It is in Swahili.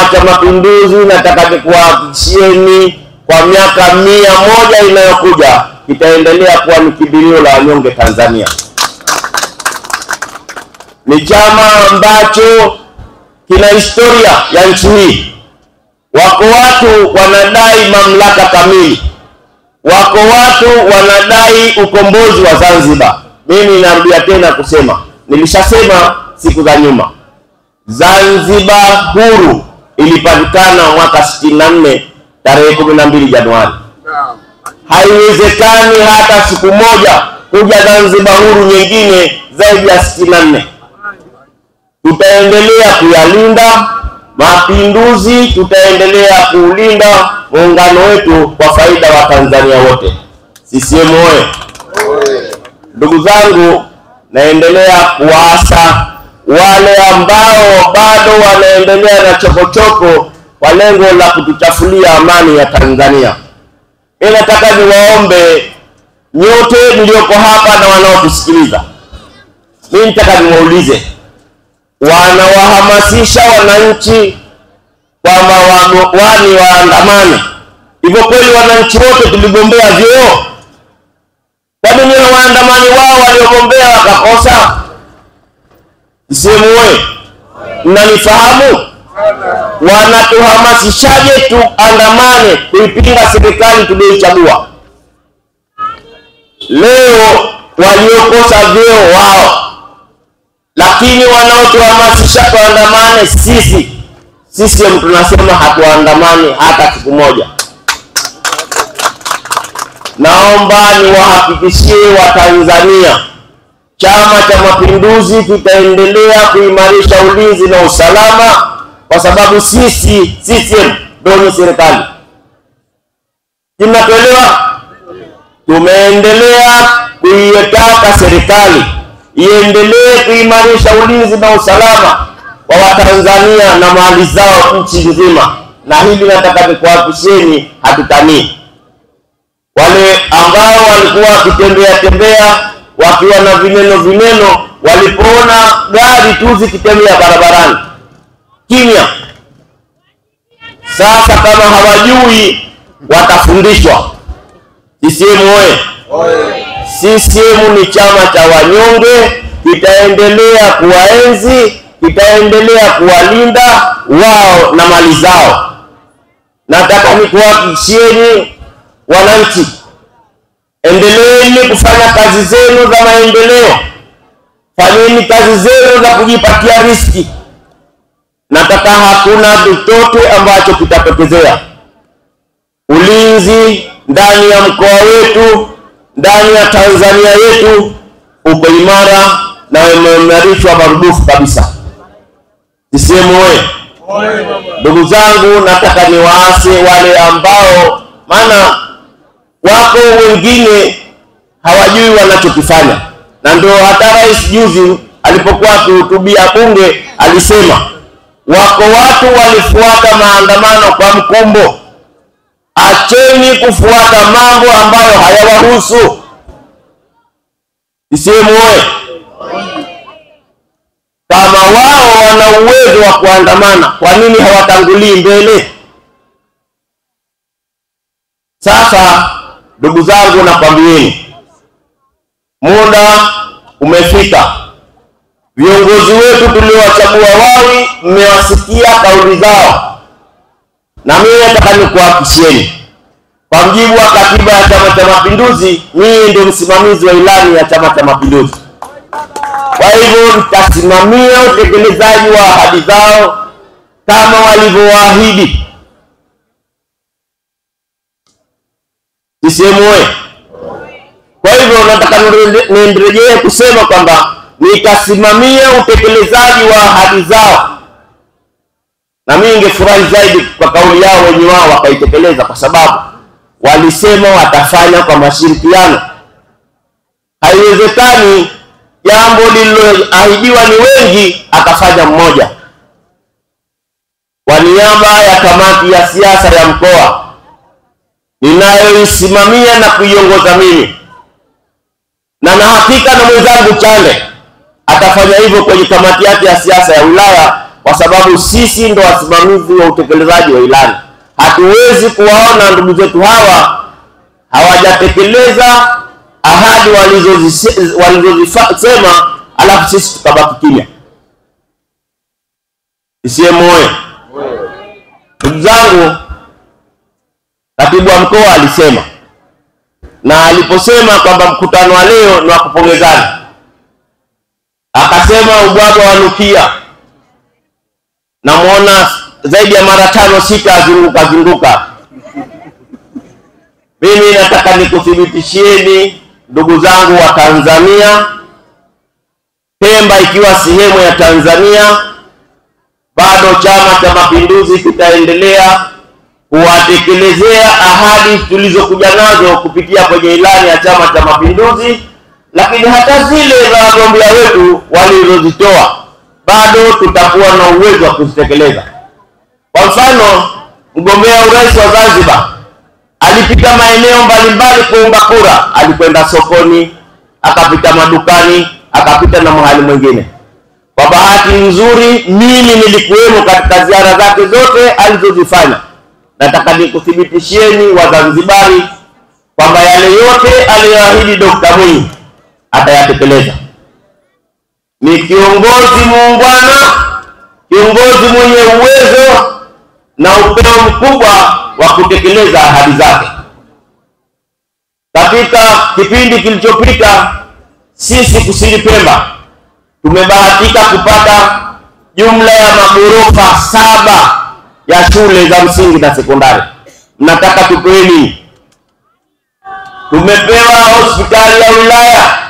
cha Mapinduzi nataka nikuhakikishieni kwa miaka 100 inayokuja kitaendelea kuwa ni kimbilio la wanyonge Tanzania. Ni chama ambacho kina historia ya nchi hii. Wako watu wanadai mamlaka kamili. Wako watu wanadai ukombozi wa Zanzibar. Mimi narudia tena kusema, nilishasema siku za nyuma, Zanzibar huru ilipatikana mwaka 64 tarehe 12 Januari. Haiwezekani hata siku moja kuja Zanzibar huru nyingine zaidi ya 64. Tutaendelea kuyalinda mapinduzi, tutaendelea kuulinda muungano wetu kwa faida wa Tanzania wote. CCM oye! Ndugu zangu, naendelea kuwaasa wale ambao bado wanaendelea na chokochoko kwa lengo la kutuchafulia amani ya Tanzania. Nataka niwaombe nyote mlioko hapa na wanaotusikiliza, mimi nataka niwaulize, wanawahamasisha wananchi kwamba waandamane. Hivyo kweli wananchi wote tuligombea vyeo? Kwa nini waandamani wao waliogombea wakakosa? Sisemwe, mnanifahamu? Wanatuhamasishaje tuandamane kuipinga serikali tuliyoichagua? Leo waliokosa vyeo wao, lakini wanaotuhamasisha tuandamane sisi tunasema hatuandamani hata siku moja. Naomba niwahakikishie Watanzania, Chama cha Mapinduzi kitaendelea kuimarisha ulinzi na usalama, kwa sababu sisi CCM ndio serikali. Tunatolewa, tumeendelea kuitaka serikali iendelee kuimarisha ulinzi na usalama wa Watanzania na mali zao nchi nzima, na hili nataka nikuhakikishieni hatutanii. Wale ambao walikuwa wakitembea wakiwa na vineno walipoona gari tu zikitembea barabarani kimya, sasa kama hawajui watafundishwa. CCM oye! CCM ni chama cha wanyonge, kitaendelea kuwaenzi, kitaendelea kuwalinda wao na mali zao. Nataka nikuhakikishieni wananchi, endeleeni kufanya kazi zenu za maendeleo. Fanyeni kazi zenu za kujipatia riziki. Nataka hakuna chochote ambacho kitatokezea. Ulinzi ndani ya mkoa wetu, ndani ya Tanzania yetu uko imara na umeimarishwa marudufu kabisa. CCM oye! Ndugu zangu, nataka niwaase wale ambao, maana wako wengine hawajui wanachokifanya, na ndio hata rais juzi alipokuwa akihutubia bunge alisema wako watu walifuata maandamano kwa mkumbo. Acheni kufuata mambo ambayo hayawahusu. CCM oye! Kama wao wana uwezo wa kuandamana, kwa nini hawatangulii mbele? Sasa ndugu zangu, nakwambieni muda umefika. Viongozi wetu tuliowachagua wawi, mmewasikia kauli zao, na mimi nataka nikuhakikishieni, kwa mujibu wa katiba ya Chama cha Mapinduzi, mimi ndio msimamizi wa ilani ya Chama cha Mapinduzi. Kwa hivyo nitasimamia utekelezaji wa ahadi zao kama walivyoahidi. CCM oye! Kwa hivyo nataka niendelee kusema kwamba nitasimamia utekelezaji wa ahadi zao, na mimi ningefurahi zaidi kwa kauli yao wenyewe wao wakaitekeleza, kwa sababu walisema watafanya kwa mashirikiano. Haiwezekani jambo lililoahidiwa ni wengi akafanya mmoja. Kwa niaba ya kamati ya siasa ya mkoa ninayoisimamia na kuiongoza mimi, na hakika na mwenzangu Chande atafanya hivyo kwenye kamati yake ya siasa ya wilaya, kwa sababu sisi ndo wasimamizi wa utekelezaji wa ilani. Hatuwezi kuwaona ndugu zetu hawa hawajatekeleza ahadi walizozisema alafu sisi tukabaki kimya. CCM oye! Ndugu zangu, katibu wa mkoa alisema, na aliposema kwamba mkutano wa leo ni wa kupongezana, akasema ubwabwa wanukia. Namuona zaidi ya mara 5-6 azunguka. Mimi nataka nikuthibitishieni ndugu zangu wa Tanzania, Pemba ikiwa sehemu ya Tanzania, bado Chama cha Mapinduzi kitaendelea kuwatekelezea ahadi tulizokuja nazo kupitia kwenye ilani ya Chama cha Mapinduzi, lakini hata zile za wagombea wetu walizozitoa bado tutakuwa na uwezo wa kuzitekeleza. Kwa mfano, mgombea urais wa Zanzibar alipita maeneo mbalimbali kuomba kura, alikwenda sokoni, akapita madukani, akapita na mahali mwingine. Kwa bahati nzuri mimi nilikuwemo katika ziara zake zote alizozifanya. Nataka nikuthibitishieni Wazanzibari kwamba yale yote aliyoahidi Dr. Mwinyi atayatekeleza. Ni kiongozi muungwana, kiongozi mwenye uwezo na upeo mkubwa wa kutekeleza ahadi zake. Katika kipindi kilichopita, sisi Kusini Pemba tumebahatika kupata jumla ya magorofa 7 ya shule za msingi na sekondari. Mnataka tupewe nini? Tumepewa hospitali ya wilaya